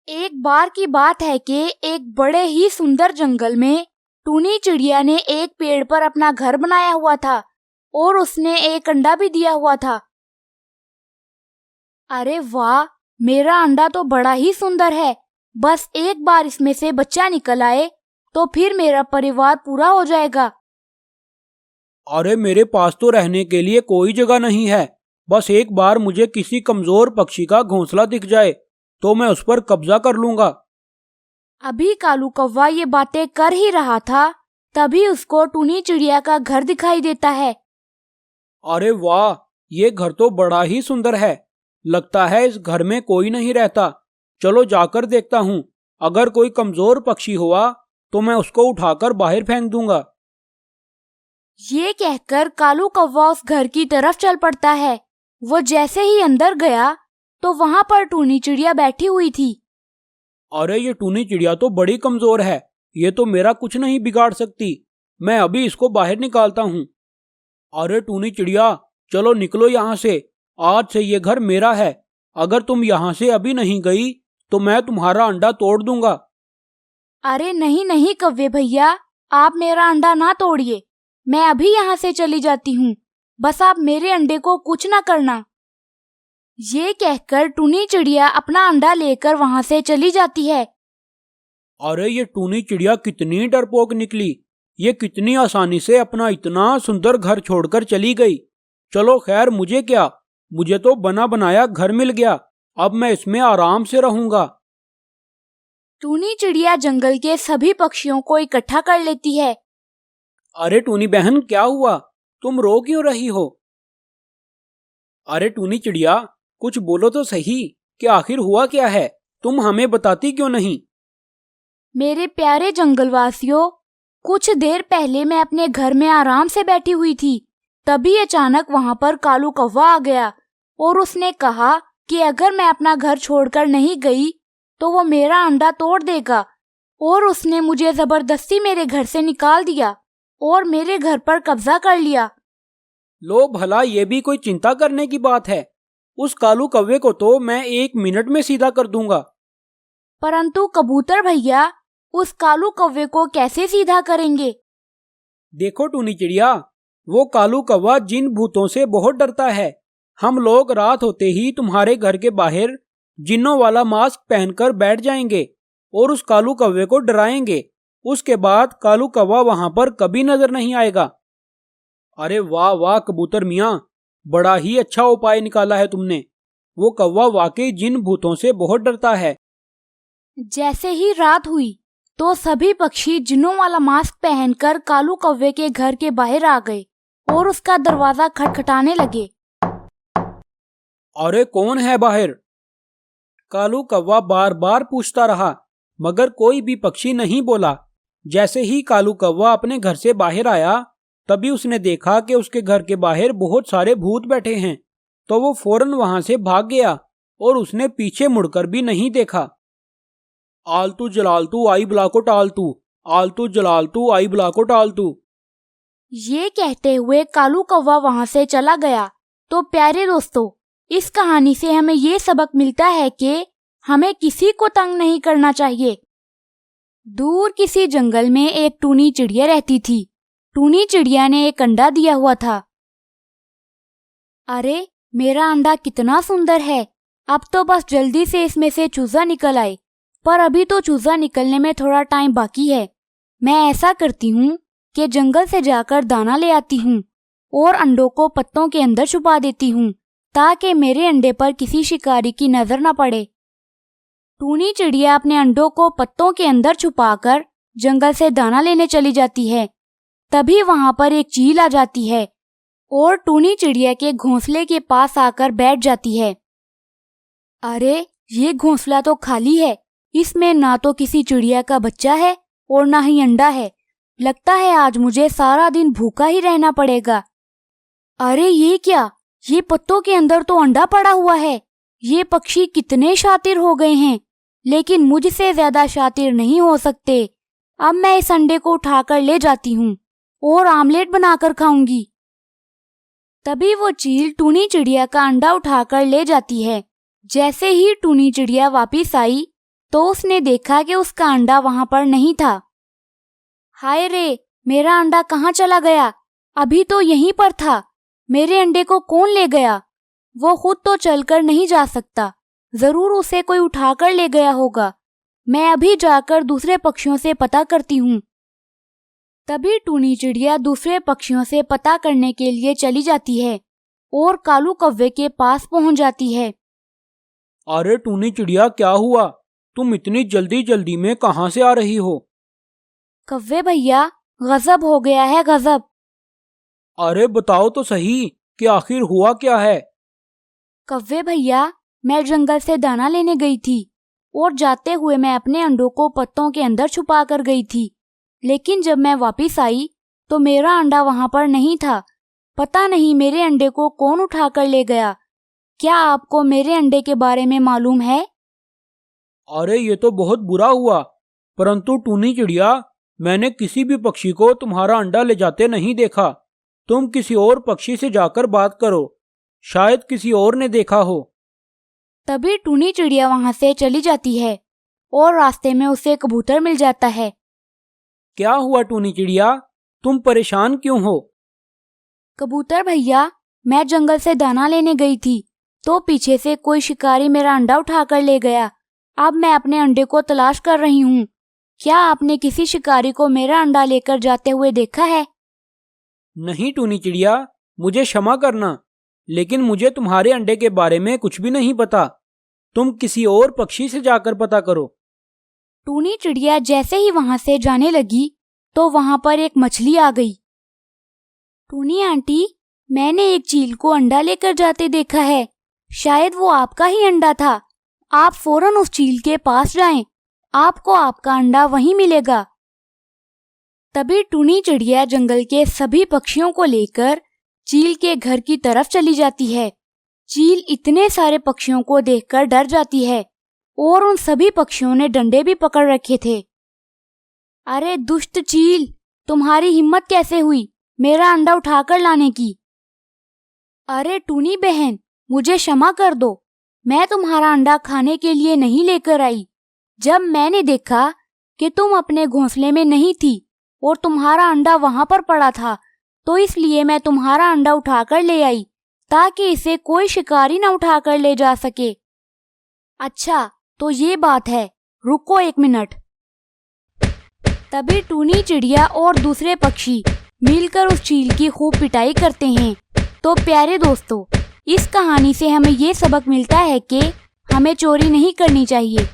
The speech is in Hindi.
एक बार की बात है कि एक बड़े ही सुंदर जंगल में टूनी चिड़िया ने एक पेड़ पर अपना घर बनाया हुआ था और उसने एक अंडा भी दिया हुआ था। अरे वाह, मेरा अंडा तो बड़ा ही सुंदर है। बस एक बार इसमें से बच्चा निकल आए तो फिर मेरा परिवार पूरा हो जाएगा। अरे मेरे पास तो रहने के लिए कोई जगह नहीं है। बस एक बार मुझे किसी कमजोर पक्षी का घोंसला दिख जाए तो मैं उस पर कब्जा कर लूंगा। अभी कालू कौवा ये बातें कर ही रहा था, तभी उसको टूनी चिड़िया का घर दिखाई देता है। अरे वाह, ये घर तो बड़ा ही सुंदर है। लगता है इस घर में कोई नहीं रहता। चलो जाकर देखता हूँ। अगर कोई कमजोर पक्षी हुआ तो मैं उसको उठाकर बाहर फेंक दूंगा। ये कहकर कालू कौवा उस घर की तरफ चल पड़ता है। वो जैसे ही अंदर गया तो वहां पर टूनी चिड़िया बैठी हुई थी। अरे ये टूनी चिड़िया तो बड़ी कमजोर है। ये तो मेरा कुछ नहीं बिगाड़ सकती। मैं अभी इसको बाहर निकालता हूँ। अरे टूनी चिड़िया, चलो निकलो यहाँ से। आज से ये घर मेरा है। अगर तुम यहाँ से अभी नहीं गई तो मैं तुम्हारा अंडा तोड़ दूंगा। अरे नहीं नहीं कौवे भैया, आप मेरा अंडा ना तोड़िए। मैं अभी यहाँ से चली जाती हूँ। बस आप मेरे अंडे को कुछ ना करना। ये कहकर टूनी चिड़िया अपना अंडा लेकर वहां से चली जाती है। अरे ये टूनी चिड़िया कितनी डरपोक निकली। ये कितनी आसानी से अपना इतना सुंदर घर छोड़कर चली गई। चलो खैर, मुझे क्या, मुझे तो बना बनाया घर मिल गया। अब मैं इसमें आराम से रहूंगा। टूनी चिड़िया जंगल के सभी पक्षियों को इकट्ठा कर लेती है। अरे टूनी बहन, क्या हुआ? तुम रो क्यों रही हो? अरे टूनी चिड़िया, कुछ बोलो तो सही कि आखिर हुआ क्या है? तुम हमें बताती क्यों नहीं? मेरे प्यारे जंगलवासियों, कुछ देर पहले मैं अपने घर में आराम से बैठी हुई थी। तभी अचानक वहां पर कालू कौवा आ गया और उसने कहा कि अगर मैं अपना घर छोड़कर नहीं गई तो वो मेरा अंडा तोड़ देगा। और उसने मुझे जबरदस्ती मेरे घर से निकाल दिया और मेरे घर पर कब्जा कर लिया। लो भला, ये भी कोई चिंता करने की बात है? उस कालू कौवे को तो मैं 1 मिनट में सीधा कर दूंगा। परंतु कबूतर भैया, उस कालू कौवे को कैसे सीधा करेंगे? देखो टूनी चिड़िया, वो कालू कौवा जिन भूतों से बहुत डरता है। हम लोग रात होते ही तुम्हारे घर के बाहर जिन्नों वाला मास्क पहनकर बैठ जाएंगे और उस कालू कौवे को डराएंगे। उसके बाद कालू कौवा वहां पर कभी नजर नहीं आएगा। अरे वाह वाह कबूतर मियाँ, बड़ा ही अच्छा उपाय निकाला है तुमने। वो कौवा वाकई जिन भूतों से बहुत डरता है। जैसे ही रात हुई तो सभी पक्षी जिन्नों वाला मास्क पहनकर कालू कौवे के घर के बाहर आ गए और उसका दरवाजा खटखटाने लगे। अरे कौन है बाहर? कालू कौवा बार बार पूछता रहा, मगर कोई भी पक्षी नहीं बोला। जैसे ही कालू कौवा अपने घर से बाहर आया, तभी उसने देखा कि उसके घर के बाहर बहुत सारे भूत बैठे हैं। तो वो फौरन वहां से भाग गया और उसने पीछे मुड़कर भी नहीं देखा। आलतू जलालतू आई बला को टालतू, आलतू जलालतू आई बला को टालतू। ये कहते हुए कालू कौवा वहां से चला गया। तो प्यारे दोस्तों, इस कहानी से हमें ये सबक मिलता है कि हमें किसी को तंग नहीं करना चाहिए। दूर किसी जंगल में एक टूनी चिड़िया रहती थी। टूनी चिड़िया ने एक अंडा दिया हुआ था। अरे मेरा अंडा कितना सुंदर है। अब तो बस जल्दी से इसमें से चूजा निकल आए। पर अभी तो चूजा निकलने में थोड़ा टाइम बाकी है। मैं ऐसा करती हूँ कि जंगल से जाकर दाना ले आती हूँ और अंडों को पत्तों के अंदर छुपा देती हूँ ताकि मेरे अंडे पर किसी शिकारी की नजर न पड़े। टूनी चिड़िया अपने अंडों को पत्तों के अंदर छुपाकर जंगल से दाना लेने चली जाती है। तभी वहां पर एक चील आ जाती है और टूनी चिड़िया के घोंसले के पास आकर बैठ जाती है। अरे ये घोंसला तो खाली है। इसमें ना तो किसी चिड़िया का बच्चा है और ना ही अंडा है। लगता है आज मुझे सारा दिन भूखा ही रहना पड़ेगा। अरे ये क्या, ये पत्तों के अंदर तो अंडा पड़ा हुआ है। ये पक्षी कितने शातिर हो गए हैं, लेकिन मुझसे ज्यादा शातिर नहीं हो सकते। अब मैं इस अंडे को उठाकर ले जाती हूँ और आमलेट बनाकर खाऊंगी। तभी वो चील टूनी चिड़िया का अंडा उठाकर ले जाती है। जैसे ही टूनी चिड़िया वापिस आई तो उसने देखा कि उसका अंडा वहां पर नहीं था। हाय रे, मेरा अंडा कहाँ चला गया? अभी तो यहीं पर था। मेरे अंडे को कौन ले गया? वो खुद तो चलकर नहीं जा सकता, जरूर उसे कोई उठाकर ले गया होगा। मैं अभी जाकर दूसरे पक्षियों से पता करती हूँ। तभी टूनी चिड़िया दूसरे पक्षियों से पता करने के लिए चली जाती है और कालू कौवे के पास पहुंच जाती है। अरे टूनी चिड़िया, क्या हुआ? तुम इतनी जल्दी जल्दी में कहाँ से आ रही हो? कौवे भैया, गजब हो गया है, गजब। अरे बताओ तो सही कि आखिर हुआ क्या है? कौवे भैया, मैं जंगल से दाना लेने गई थी और जाते हुए मैं अपने अंडों को पत्तों के अंदर छुपा कर गई थी। लेकिन जब मैं वापस आई तो मेरा अंडा वहां पर नहीं था। पता नहीं मेरे अंडे को कौन उठा कर ले गया। क्या आपको मेरे अंडे के बारे में मालूम है? अरे ये तो बहुत बुरा हुआ, परंतु टूनी चिड़िया, मैंने किसी भी पक्षी को तुम्हारा अंडा ले जाते नहीं देखा। तुम किसी और पक्षी से जाकर बात करो, शायद किसी और ने देखा हो। तभी टूनी चिड़िया वहां से चली जाती है और रास्ते में उसे कबूतर मिल जाता है। क्या हुआ टूनी चिड़िया, तुम परेशान क्यों हो? कबूतर भैया, मैं जंगल से दाना लेने गई थी तो पीछे से कोई शिकारी मेरा अंडा उठाकर ले गया। अब मैं अपने अंडे को तलाश कर रही हूँ। क्या आपने किसी शिकारी को मेरा अंडा लेकर जाते हुए देखा है? नहीं टूनी चिड़िया, मुझे क्षमा करना, लेकिन मुझे तुम्हारे अंडे के बारे में कुछ भी नहीं पता। तुम किसी और पक्षी से जाकर पता करो। टूनी चिड़िया जैसे ही वहां से जाने लगी तो वहां पर एक मछली आ गई। टूनी आंटी, मैंने एक चील को अंडा लेकर जाते देखा है। शायद वो आपका ही अंडा था। आप फौरन उस चील के पास जाएं। आपको आपका अंडा वहीं मिलेगा। तभी टूनी चिड़िया जंगल के सभी पक्षियों को लेकर चील के घर की तरफ चली जाती है। चील इतने सारे पक्षियों को देखकर डर जाती है और उन सभी पक्षियों ने डंडे भी पकड़ रखे थे। अरे दुष्ट चील, तुम्हारी हिम्मत कैसे हुई मेरा अंडा उठाकर लाने की? अरे टूनी बहन, मुझे क्षमा कर दो। मैं तुम्हारा अंडा खाने के लिए नहीं लेकर आई। जब मैंने देखा कि तुम अपने घोंसले में नहीं थी और तुम्हारा अंडा वहां पर पड़ा था, तो इसलिए मैं तुम्हारा अंडा उठाकर ले आई ताकि इसे कोई शिकारी न उठाकर ले जा सके। अच्छा, तो ये बात है। रुको 1 मिनट। तभी टूनी चिड़िया और दूसरे पक्षी मिलकर उस चील की खूब पिटाई करते हैं। तो प्यारे दोस्तों, इस कहानी से हमें ये सबक मिलता है कि हमें चोरी नहीं करनी चाहिए।